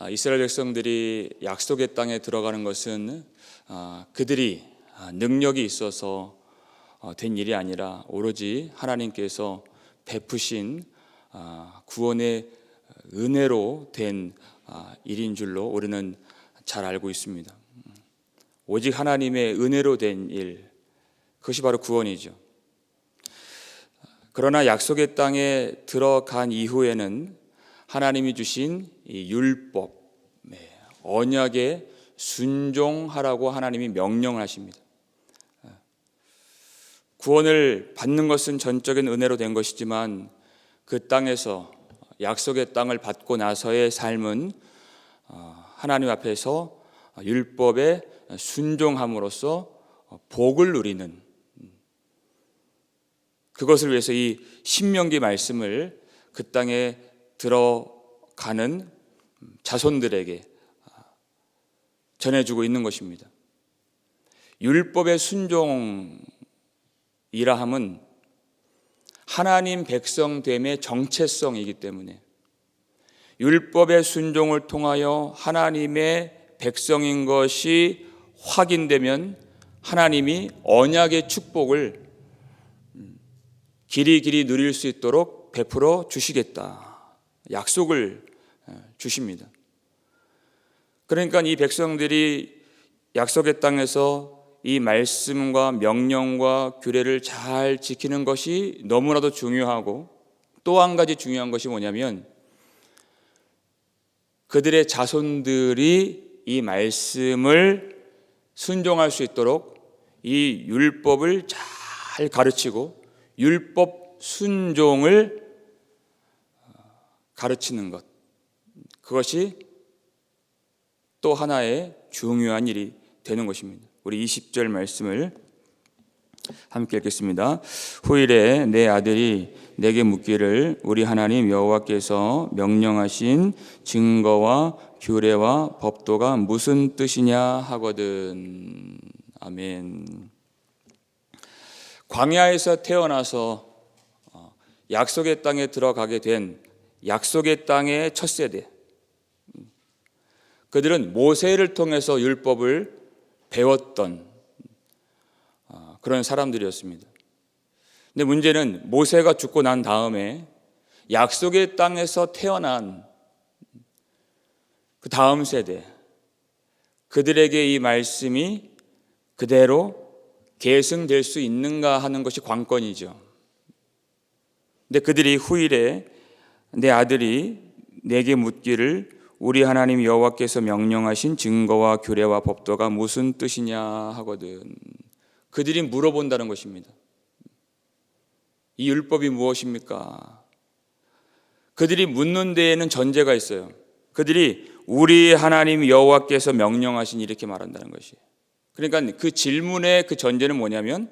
이스라엘 백성들이 약속의 땅에 들어가는 것은 그들이 능력이 있어서 된 일이 아니라 오로지 하나님께서 베푸신 구원의 은혜로 된 일인 줄로 우리는 잘 알고 있습니다. 오직 하나님의 은혜로 된 일, 그것이 바로 구원이죠. 그러나 약속의 땅에 들어간 이후에는 하나님이 주신 이 율법, 언약에 순종하라고 하나님이 명령을 하십니다. 구원을 받는 것은 전적인 은혜로 된 것이지만 그 땅에서 약속의 땅을 받고 나서의 삶은 하나님 앞에서 율법에 순종함으로써 복을 누리는, 그것을 위해서 이 신명기 말씀을 그 땅에 들어가는 자손들에게 전해주고 있는 것입니다. 율법의 순종이라 함은 하나님 백성됨의 정체성이기 때문에 율법의 순종을 통하여 하나님의 백성인 것이 확인되면 하나님이 언약의 축복을 길이 누릴 수 있도록 베풀어 주시겠다, 약속을 주십니다. 그러니까 이 백성들이 약속의 땅에서 이 말씀과 명령과 규례를 잘 지키는 것이 너무나도 중요하고, 또 한 가지 중요한 것이 뭐냐면 그들의 자손들이 이 말씀을 순종할 수 있도록 이 율법을 잘 가르치고 율법 순종을 가르치는 것, 그것이 또 하나의 중요한 일이 되는 것입니다. 우리 20절 말씀을 함께 읽겠습니다. 후일에 내 아들이 내게 묻기를 우리 하나님 여호와께서 명령하신 증거와 규례와 법도가 무슨 뜻이냐 하거든. 아멘. 광야에서 태어나서 약속의 땅에 들어가게 된 약속의 땅의 첫 세대, 그들은 모세를 통해서 율법을 배웠던 그런 사람들이었습니다. 근데 문제는 모세가 죽고 난 다음에 약속의 땅에서 태어난 그 다음 세대, 그들에게 이 말씀이 그대로 계승될 수 있는가 하는 것이 관건이죠. 근데 그들이 후일에 내 아들이 내게 묻기를 우리 하나님 여호와께서 명령하신 증거와 규례와 법도가 무슨 뜻이냐 하거든. 그들이 물어본다는 것입니다. 이 율법이 무엇입니까? 그들이 묻는 데에는 전제가 있어요. 그들이 우리 하나님 여호와께서 명령하신, 이렇게 말한다는 것이에요. 그러니까 그 질문의 그 전제는 뭐냐면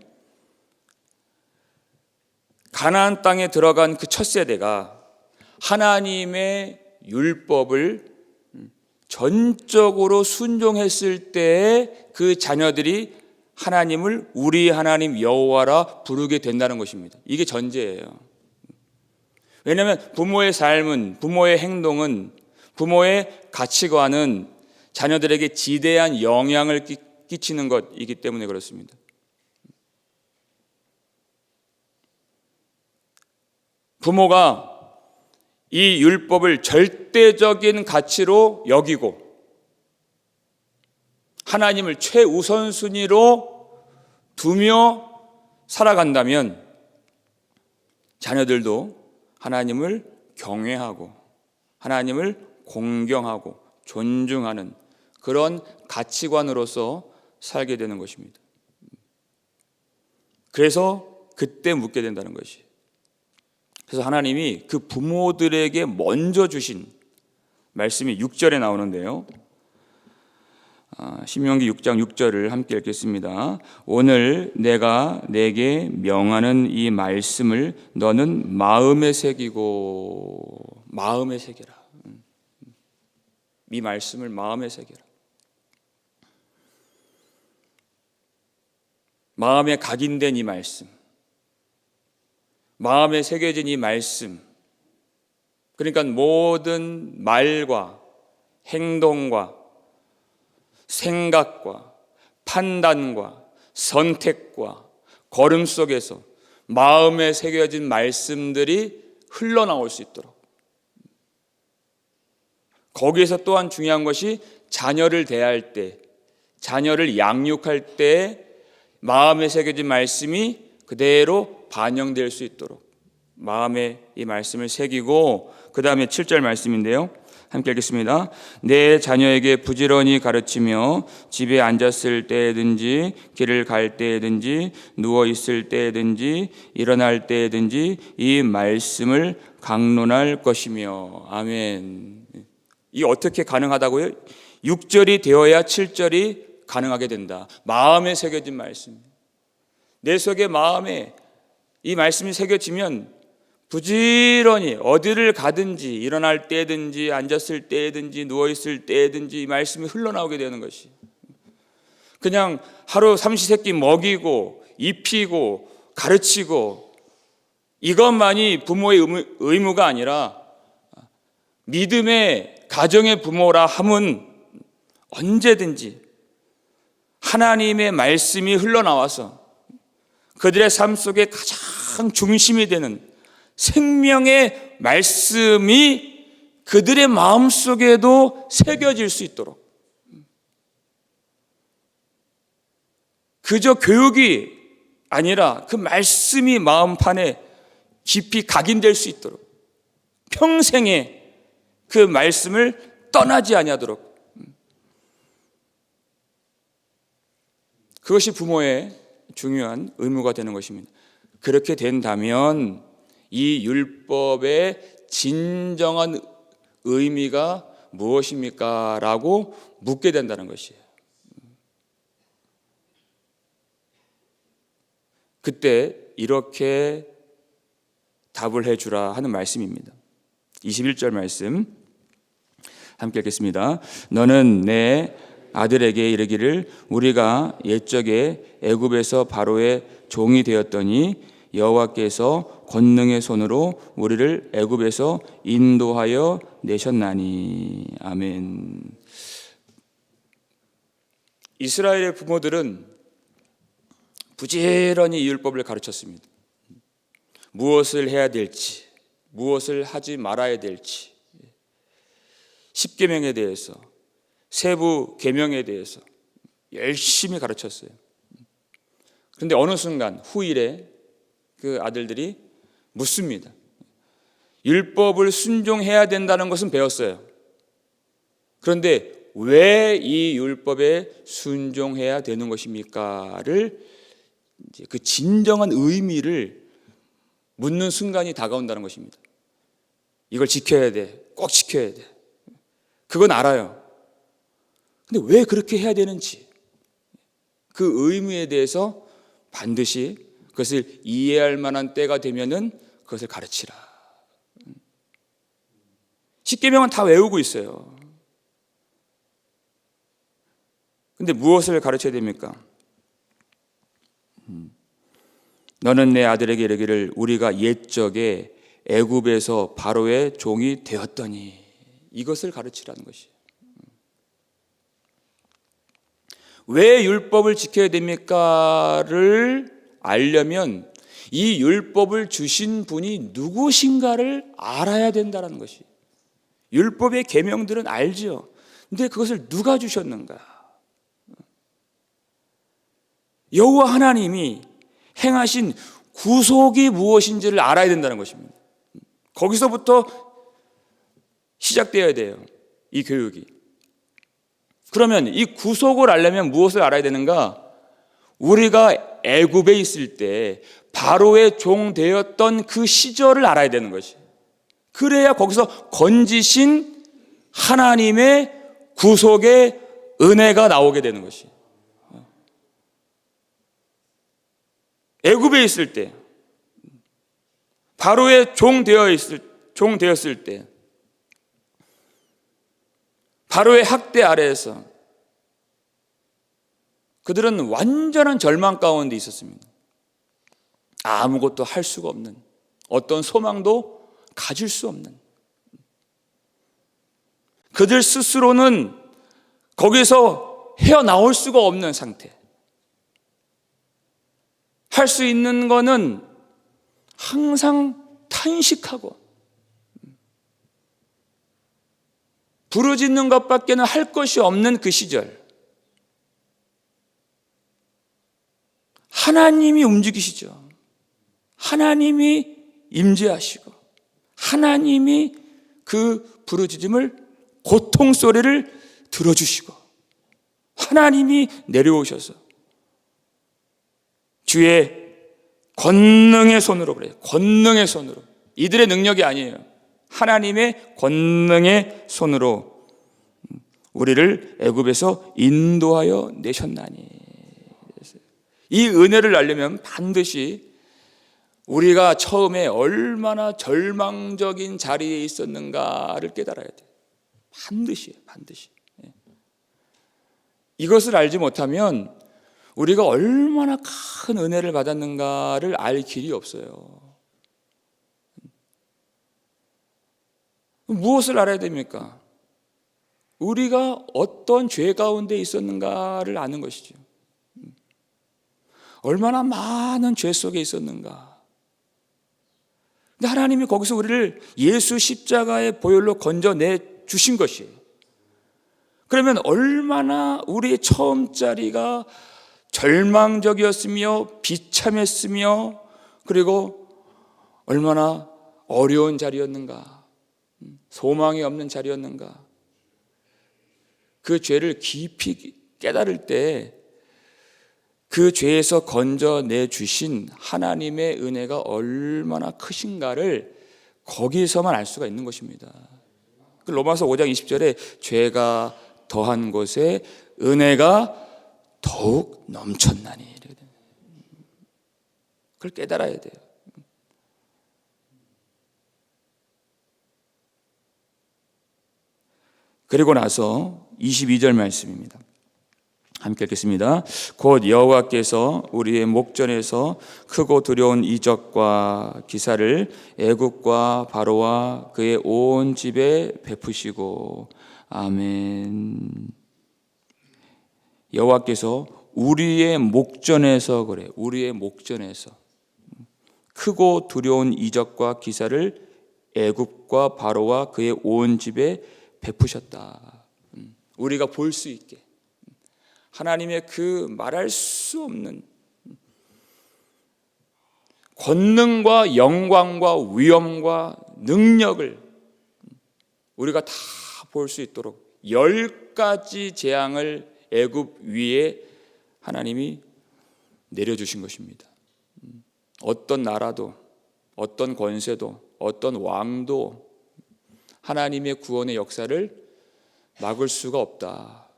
가나안 땅에 들어간 그 첫 세대가 하나님의 율법을 전적으로 순종했을 때에 그 자녀들이 하나님을 우리 하나님 여호와라 부르게 된다는 것입니다. 이게 전제예요. 왜냐하면 부모의 삶은, 부모의 행동은, 부모의 가치관은 자녀들에게 지대한 영향을 끼치는 것이기 때문에 그렇습니다. 부모가 이 율법을 절대적인 가치로 여기고 하나님을 최우선순위로 두며 살아간다면 자녀들도 하나님을 경외하고 하나님을 공경하고 존중하는 그런 가치관으로서 살게 되는 것입니다. 그래서 그때 묻게 된다는 것이. 그래서 하나님이 그 부모들에게 먼저 주신 말씀이 6절에 나오는데요. 신명기 6장 6절을 함께 읽겠습니다. 오늘 내가 내게 명하는 이 말씀을 너는 마음에 새기고, 마음에 새겨라. 이 말씀을 마음에 새겨라. 마음에 각인된 이 말씀, 마음에 새겨진 이 말씀, 그러니까 모든 말과 행동과 생각과 판단과 선택과 걸음 속에서 마음에 새겨진 말씀들이 흘러나올 수 있도록, 거기에서 또한 중요한 것이 자녀를 대할 때, 자녀를 양육할 때 마음에 새겨진 말씀이 그대로 반영될 수 있도록 마음에 이 말씀을 새기고, 그 다음에 7절 말씀인데요, 함께 읽겠습니다. 내 자녀에게 부지런히 가르치며 집에 앉았을 때든지 길을 갈 때든지 누워 있을 때든지 일어날 때든지 이 말씀을 강론할 것이며. 아멘. 이 어떻게 가능하다고요? 6절이 되어야 7절이 가능하게 된다. 마음에 새겨진 말씀, 내 속에 마음에 이 말씀이 새겨지면 부지런히 어디를 가든지 일어날 때든지 앉았을 때든지 누워있을 때든지 이 말씀이 흘러나오게 되는 것이, 그냥 하루 삼시세끼 먹이고 입히고 가르치고 이것만이 부모의 의무가 아니라, 믿음의 가정의 부모라 함은 언제든지 하나님의 말씀이 흘러나와서 그들의 삶 속에 가장 중심이 되는 생명의 말씀이 그들의 마음속에도 새겨질 수 있도록, 그저 교육이 아니라 그 말씀이 마음판에 깊이 각인될 수 있도록, 평생에 그 말씀을 떠나지 아니하도록, 그것이 부모의 중요한 의무가 되는 것입니다. 그렇게 된다면 이 율법의 진정한 의미가 무엇입니까? 라고 묻게 된다는 것이에요. 그때 이렇게 답을 해주라 하는 말씀입니다. 21절 말씀 함께 읽겠습니다. 너는 내 아들에게 이르기를 우리가 옛적에 애굽에서 바로의 종이 되었더니 여호와께서 권능의 손으로 우리를 애굽에서 인도하여 내셨나니. 아멘. 이스라엘의 부모들은 부지런히 이 율법을 가르쳤습니다. 무엇을 해야 될지, 무엇을 하지 말아야 될지, 십계명에 대해서, 세부 계명에 대해서 열심히 가르쳤어요. 그런데 어느 순간 후일에 그 아들들이 묻습니다. 율법을 순종해야 된다는 것은 배웠어요. 그런데 왜 이 율법에 순종해야 되는 것입니까를, 이제 그 진정한 의미를 묻는 순간이 다가온다는 것입니다. 이걸 지켜야 돼, 꼭 지켜야 돼. 그건 알아요. 근데 왜 그렇게 해야 되는지, 그 의미에 대해서 반드시 그것을 이해할 만한 때가 되면은 그것을 가르치라. 십계명은 다 외우고 있어요. 근데 무엇을 가르쳐야 됩니까? 너는 내 아들에게 이르기를 우리가 옛적에 애굽에서 바로의 종이 되었더니, 이것을 가르치라는 것이에요. 왜 율법을 지켜야 됩니까를 알려면 이 율법을 주신 분이 누구신가를 알아야 된다는 것이. 율법의 계명들은 알죠. 근데 그것을 누가 주셨는가? 여호와 하나님이 행하신 구속이 무엇인지를 알아야 된다는 것입니다. 거기서부터 시작되어야 돼요, 이 교육이. 그러면 이 구속을 알려면 무엇을 알아야 되는가? 우리가 애굽에 있을 때 바로의 종 되었던 그 시절을 알아야 되는 것이. 그래야 거기서 건지신 하나님의 구속의 은혜가 나오게 되는 것이. 애굽에 있을 때, 바로의 종 되었을 때, 바로의 학대 아래에서 그들은 완전한 절망 가운데 있었습니다. 아무것도 할 수가 없는, 어떤 소망도 가질 수 없는. 그들 스스로는 거기서 헤어나올 수가 없는 상태. 할 수 있는 거는 항상 탄식하고 부르짖는 것밖에는 할 것이 없는 그 시절, 하나님이 움직이시죠. 하나님이 임재하시고 하나님이 그 부르짖음을, 고통 소리를 들어주시고 하나님이 내려오셔서 주의 권능의 손으로, 그래요. 권능의 손으로. 이들의 능력이 아니에요. 하나님의 권능의 손으로 우리를 애굽에서 인도하여 내셨나니. 이 은혜를 알려면 반드시 우리가 처음에 얼마나 절망적인 자리에 있었는가를 깨달아야 돼요. 반드시. 이것을 알지 못하면 우리가 얼마나 큰 은혜를 받았는가를 알 길이 없어요. 무엇을 알아야 됩니까? 우리가 어떤 죄 가운데 있었는가를 아는 것이죠. 얼마나 많은 죄 속에 있었는가. 근데 하나님이 거기서 우리를 예수 십자가의 보혈로 건져내 주신 것이에요. 그러면 얼마나 우리의 처음 자리가 절망적이었으며 비참했으며 그리고 얼마나 어려운 자리였는가, 소망이 없는 자리였는가. 그 죄를 깊이 깨달을 때 그 죄에서 건져내 주신 하나님의 은혜가 얼마나 크신가를 거기서만 알 수가 있는 것입니다. 로마서 5장 20절에 죄가 더한 곳에 은혜가 더욱 넘쳤나니. 그걸 깨달아야 돼요. 그리고 나서 22절 말씀입니다. 함께 읽겠습니다. 곧 여호와께서 우리의 목전에서 크고 두려운 이적과 기사를 애굽과 바로와 그의 온 집에 베푸시고. 아멘. 여호와께서 우리의 목전에서, 그래, 우리의 목전에서 크고 두려운 이적과 기사를 애굽과 바로와 그의 온 집에 베푸셨다. 우리가 볼 수 있게 하나님의 그 말할 수 없는 권능과 영광과 위엄과 능력을 우리가 다 볼 수 있도록 10가지 재앙을 애굽 위에 하나님이 내려주신 것입니다. 어떤 나라도, 어떤 권세도, 어떤 왕도 하나님의 구원의 역사를 막을 수가 없다.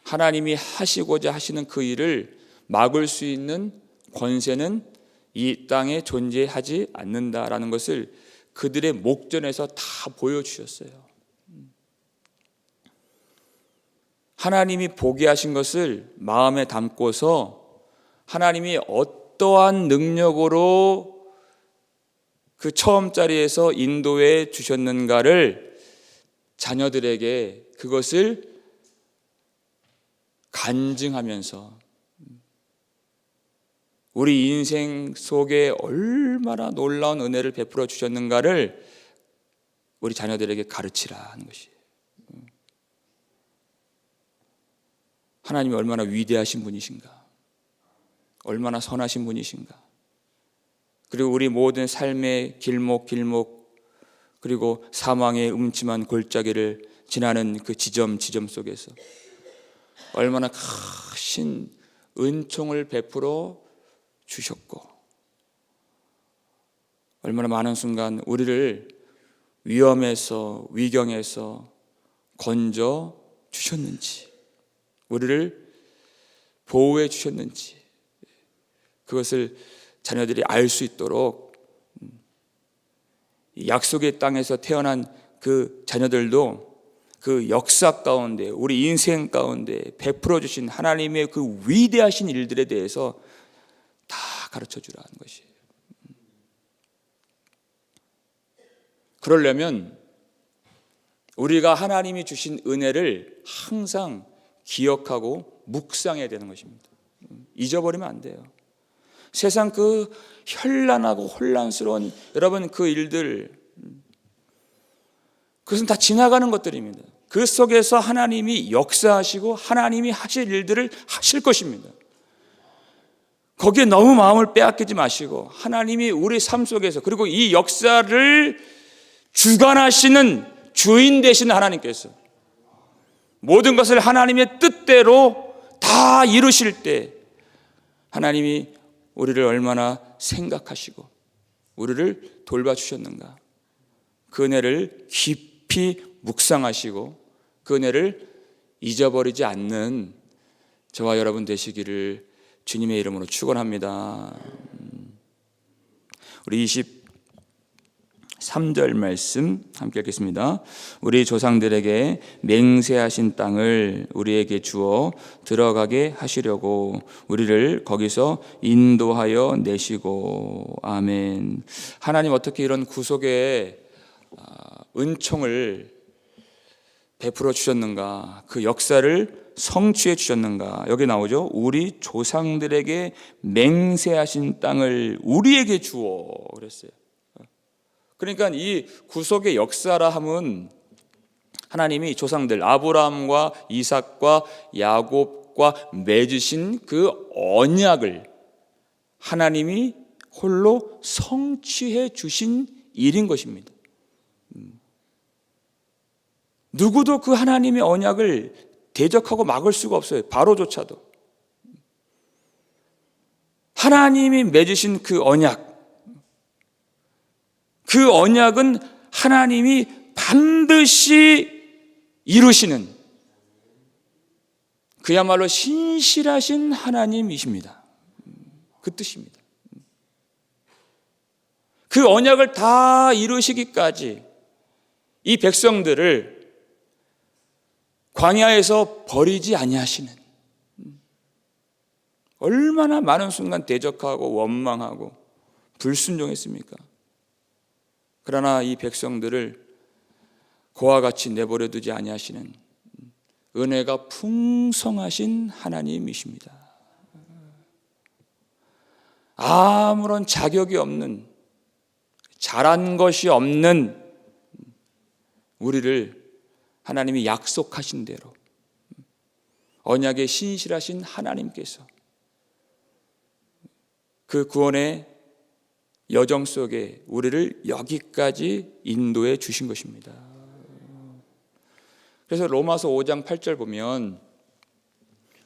하나님이 하시고자 하시는 그 일을 막을 수 있는 권세는 이 땅에 존재하지 않는다라는 것을 그들의 목전에서 다 보여주셨어요. 하나님이 보게 하신 것을 마음에 담고서 하나님이 어떠한 능력으로 그 처음 자리에서 인도해 주셨는가를 자녀들에게 그것을 간증하면서 우리 인생 속에 얼마나 놀라운 은혜를 베풀어 주셨는가를 우리 자녀들에게 가르치라 하는 것이에요. 하나님이 얼마나 위대하신 분이신가, 얼마나 선하신 분이신가, 그리고 우리 모든 삶의 길목 그리고 사망의 음침한 골짜기를 지나는 그 지점 속에서 얼마나 크신 은총을 베풀어 주셨고 얼마나 많은 순간 우리를 위험에서 위경에서 건져 주셨는지, 우리를 보호해 주셨는지 그것을 자녀들이 알 수 있도록 약속의 땅에서 태어난 그 자녀들도 그 역사 가운데, 우리 인생 가운데 베풀어 주신 하나님의 그 위대하신 일들에 대해서 다 가르쳐 주라는 것이에요. 그러려면 우리가 하나님이 주신 은혜를 항상 기억하고 묵상해야 되는 것입니다. 잊어버리면 안 돼요. 세상 그 현란하고 혼란스러운 여러분 그 일들, 그것은 다 지나가는 것들입니다. 그 속에서 하나님이 역사하시고 하나님이 하실 일들을 하실 것입니다. 거기에 너무 마음을 빼앗기지 마시고 하나님이 우리 삶 속에서, 그리고 이 역사를 주관하시는 주인 되시는 하나님께서 모든 것을 하나님의 뜻대로 다 이루실 때 하나님이 우리를 얼마나 생각하시고 우리를 돌봐주셨는가, 그 은혜를 깊이 묵상하시고 그 은혜를 잊어버리지 않는 저와 여러분 되시기를 주님의 이름으로 축원합니다. 우리 23절 말씀 함께 읽겠습니다. 우리 조상들에게 맹세하신 땅을 우리에게 주어 들어가게 하시려고 우리를 거기서 인도하여 내시고. 아멘. 하나님 어떻게 이런 구속의 은총을 베풀어 주셨는가, 그 역사를 성취해 주셨는가. 여기 나오죠. 우리 조상들에게 맹세하신 땅을 우리에게 주어 그랬어요. 그러니까 이 구속의 역사라 함은 하나님이 조상들 아브라함과 이삭과 야곱과 맺으신 그 언약을 하나님이 홀로 성취해 주신 일인 것입니다. 누구도 그 하나님의 언약을 대적하고 막을 수가 없어요. 바로조차도. 하나님이 맺으신 그 언약은 하나님이 반드시 이루시는 그야말로 신실하신 하나님이십니다. 그 뜻입니다. 그 언약을 다 이루시기까지 이 백성들을 광야에서 버리지 아니하시는, 얼마나 많은 순간 대적하고 원망하고 불순종했습니까? 그러나 이 백성들을 고와 같이 내버려 두지 아니하시는 은혜가 풍성하신 하나님이십니다. 아무런 자격이 없는, 잘한 것이 없는 우리를 하나님이 약속하신 대로 언약에 신실하신 하나님께서 그 구원의 여정 속에 우리를 여기까지 인도해 주신 것입니다. 그래서 로마서 5장 8절 보면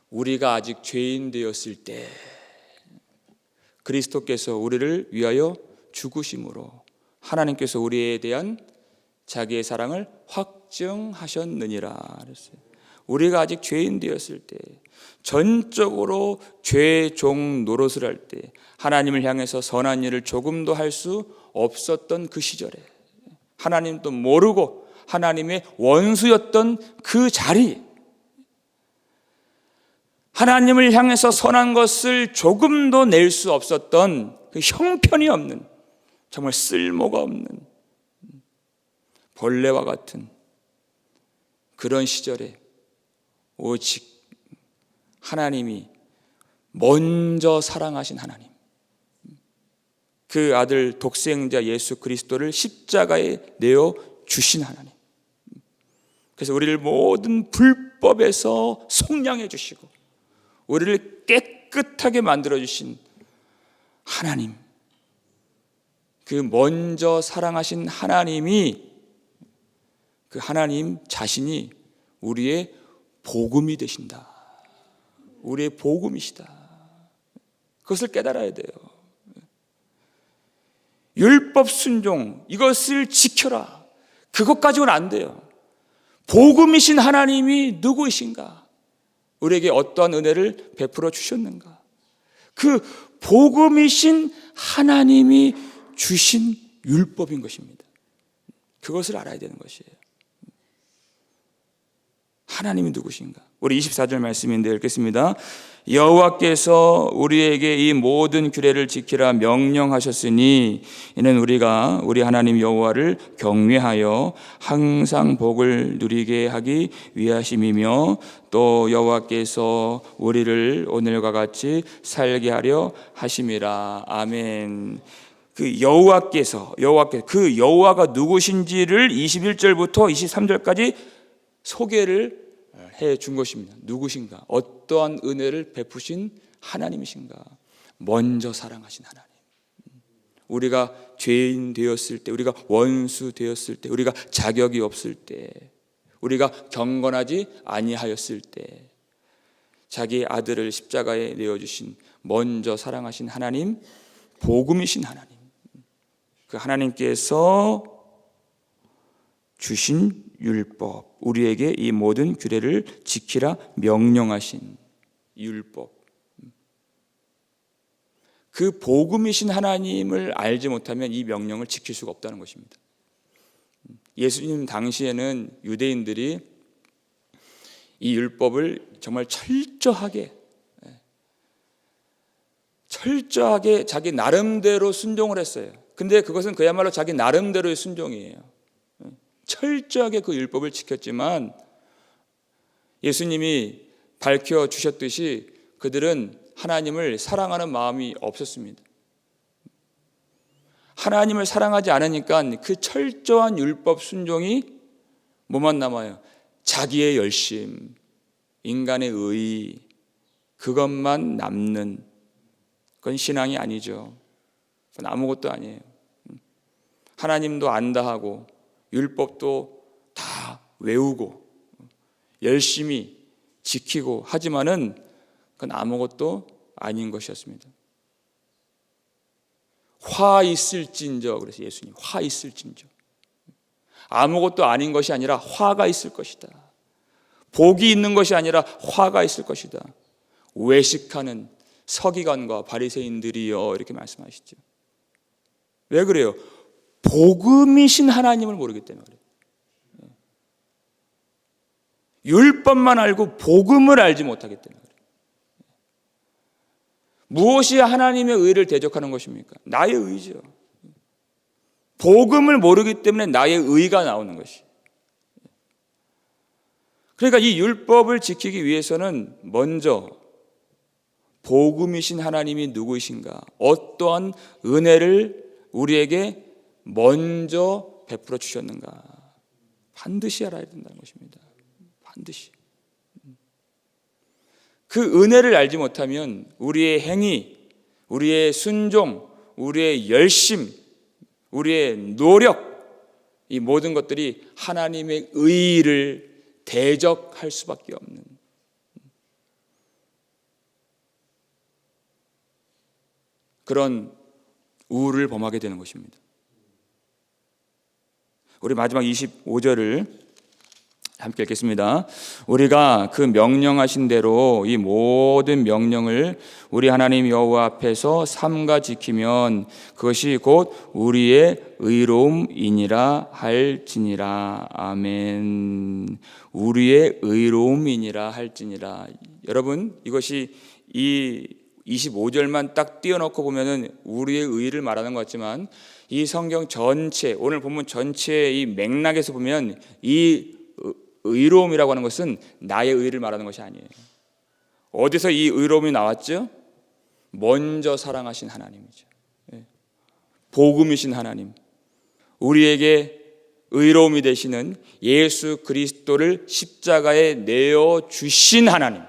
우리가 아직 죄인 되었을 때 그리스도께서 우리를 위하여 죽으심으로 하나님께서 우리에 대한 자기의 사랑을 확증하셨느니라 그랬어요. 우리가 아직 죄인 되었을 때, 전적으로 죄의 종 노릇을 할 때, 하나님을 향해서 선한 일을 조금도 할 수 없었던 그 시절에, 하나님도 모르고 하나님의 원수였던 그 자리, 하나님을 향해서 선한 것을 조금도 낼 수 없었던 그 형편이 없는, 정말 쓸모가 없는 벌레와 같은 그런 시절에 오직 하나님이 먼저 사랑하신 하나님, 그 아들 독생자 예수 그리스도를 십자가에 내어 주신 하나님, 그래서 우리를 모든 불법에서 속량해 주시고 우리를 깨끗하게 만들어 주신 하나님, 그 먼저 사랑하신 하나님이, 그 하나님 자신이 우리의 복음이 되신다. 우리의 복음이시다. 그것을 깨달아야 돼요. 율법 순종, 이것을 지켜라, 그것 가지고는 안 돼요. 복음이신 하나님이 누구이신가? 우리에게 어떠한 은혜를 베풀어 주셨는가? 그 복음이신 하나님이 주신 율법인 것입니다. 그것을 알아야 되는 것이에요. 하나님이 누구신가? 우리 24절 말씀인데 읽겠습니다. 여호와께서 우리에게 이 모든 규례를 지키라 명령하셨으니 이는 우리가 우리 하나님 여호와를 경외하여 항상 복을 누리게 하기 위하심이며 또 여호와께서 우리를 오늘과 같이 살게 하려 하심이라. 아멘. 그 여호와께서 그 여호와가 누구신지를 21절부터 23절까지 소개를 해 준 것입니다. 누구신가? 어떠한 은혜를 베푸신 하나님이신가? 먼저 사랑하신 하나님. 우리가 죄인 되었을 때, 우리가 원수 되었을 때, 우리가 자격이 없을 때, 우리가 경건하지 아니하였을 때 자기 아들을 십자가에 내어주신 먼저 사랑하신 하나님, 복음이신 하나님. 그 하나님께서 주신 율법, 우리에게 이 모든 규례를 지키라 명령하신 율법, 그 복음이신 하나님을 알지 못하면 이 명령을 지킬 수가 없다는 것입니다. 예수님 당시에는 유대인들이 이 율법을 정말 철저하게 자기 나름대로 순종을 했어요. 근데 그것은 그야말로 자기 나름대로의 순종이에요. 철저하게 그 율법을 지켰지만 예수님이 밝혀주셨듯이 그들은 하나님을 사랑하는 마음이 없었습니다. 하나님을 사랑하지 않으니까 그 철저한 율법 순종이 뭐만 남아요? 자기의 열심, 인간의 의, 그것만 남는, 그건 신앙이 아니죠. 그건 아무것도 아니에요. 하나님도 안다 하고 율법도 다 외우고 열심히 지키고 하지만은 그건 아무것도 아닌 것이었습니다. 화 있을진저, 그래서 예수님 화 있을진저, 아무것도 아닌 것이 아니라 화가 있을 것이다. 복이 있는 것이 아니라 화가 있을 것이다. 외식하는 서기관과 바리새인들이여, 이렇게 말씀하시죠. 왜 그래요? 복음이신 하나님을 모르기 때문에 그래요. 율법만 알고 복음을 알지 못하기 때문에 그래요. 무엇이 하나님의 의를 대적하는 것입니까? 나의 의죠. 복음을 모르기 때문에 나의 의가 나오는 것이. 그러니까 이 율법을 지키기 위해서는 먼저 복음이신 하나님이 누구이신가, 어떠한 은혜를 우리에게 먼저 베풀어 주셨는가, 반드시 알아야 된다는 것입니다. 반드시. 그 은혜를 알지 못하면 우리의 행위, 우리의 순종, 우리의 열심, 우리의 노력, 이 모든 것들이 하나님의 의를 대적할 수밖에 없는, 그런 우를 범하게 되는 것입니다. 우리 마지막 25절을 함께 읽겠습니다. 우리가 그 명령하신 대로 이 모든 명령을 우리 하나님 여호와 앞에서 삼가 지키면 그것이 곧 우리의 의로움이니라 할지니라. 아멘. 우리의 의로움이니라 할지니라. 여러분, 이것이 이 25절만 딱 띄워놓고 보면은 우리의 의를 말하는 것 같지만 이 성경 전체, 오늘 본문 전체의 이 맥락에서 보면 이 의로움이라고 하는 것은 나의 의를 말하는 것이 아니에요. 어디서 이 의로움이 나왔죠? 먼저 사랑하신 하나님이죠. 복음이신 하나님, 우리에게 의로움이 되시는 예수 그리스도를 십자가에 내어주신 하나님,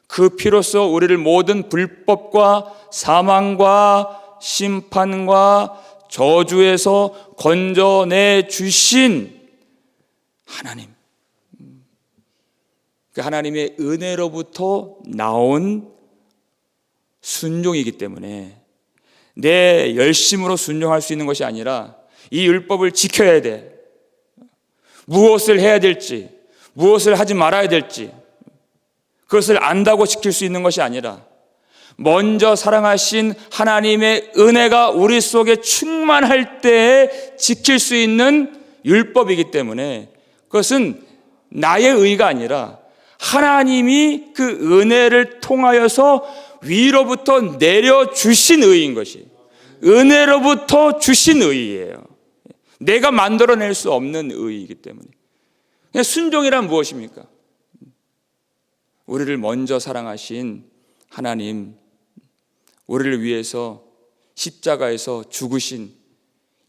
그 피로써 우리를 모든 불법과 사망과 심판과 저주에서 건져내 주신 하나님, 그 하나님의 은혜로부터 나온 순종이기 때문에 내 열심으로 순종할 수 있는 것이 아니라 이 율법을 지켜야 돼. 무엇을 해야 될지, 무엇을 하지 말아야 될지 그것을 안다고 지킬 수 있는 것이 아니라 먼저 사랑하신 하나님의 은혜가 우리 속에 충만할 때에 지킬 수 있는 율법이기 때문에 그것은 나의 의가 아니라 하나님이 그 은혜를 통하여서 위로부터 내려주신 의인 것이, 은혜로부터 주신 의예요. 내가 만들어낼 수 없는 의이기 때문에. 순종이란 무엇입니까? 우리를 먼저 사랑하신 하나님, 우리를 위해서 십자가에서 죽으신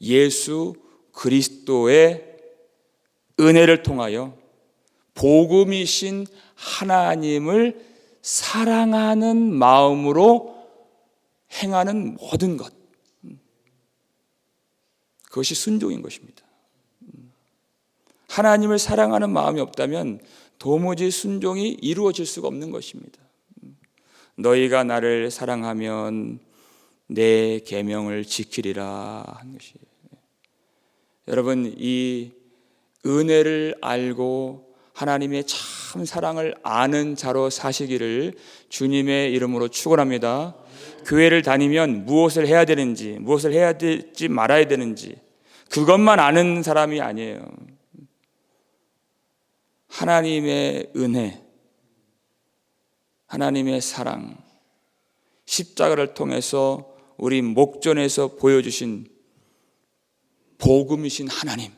예수 그리스도의 은혜를 통하여 복음이신 하나님을 사랑하는 마음으로 행하는 모든 것, 그것이 순종인 것입니다. 하나님을 사랑하는 마음이 없다면 도무지 순종이 이루어질 수가 없는 것입니다. 너희가 나를 사랑하면 내 계명을 지키리라 한 것이에요. 여러분, 이 은혜를 알고 하나님의 참 사랑을 아는 자로 사시기를 주님의 이름으로 축원합니다. 교회를 다니면 무엇을 해야 되는지, 무엇을 해야 될지 말아야 되는지 그것만 아는 사람이 아니에요. 하나님의 은혜, 하나님의 사랑, 십자가를 통해서 우리 목전에서 보여주신 복음이신 하나님,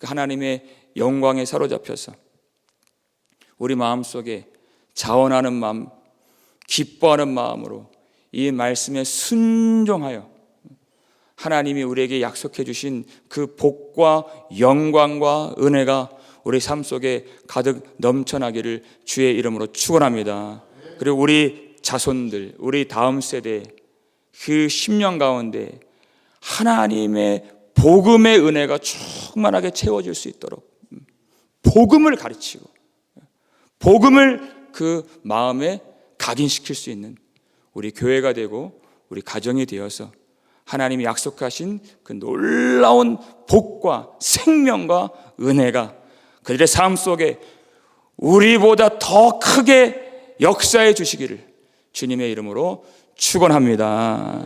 하나님의 영광에 사로잡혀서 우리 마음속에 자원하는 마음, 기뻐하는 마음으로 이 말씀에 순종하여 하나님이 우리에게 약속해 주신 그 복과 영광과 은혜가 우리 삶 속에 가득 넘쳐나기를 주의 이름으로 축원합니다. 그리고 우리 자손들, 우리 다음 세대 그 10년 가운데 하나님의 복음의 은혜가 충만하게 채워질 수 있도록 복음을 가르치고 복음을 그 마음에 각인시킬 수 있는 우리 교회가 되고 우리 가정이 되어서 하나님이 약속하신 그 놀라운 복과 생명과 은혜가 그들의 삶 속에 우리보다 더 크게 역사해 주시기를 주님의 이름으로 축원합니다.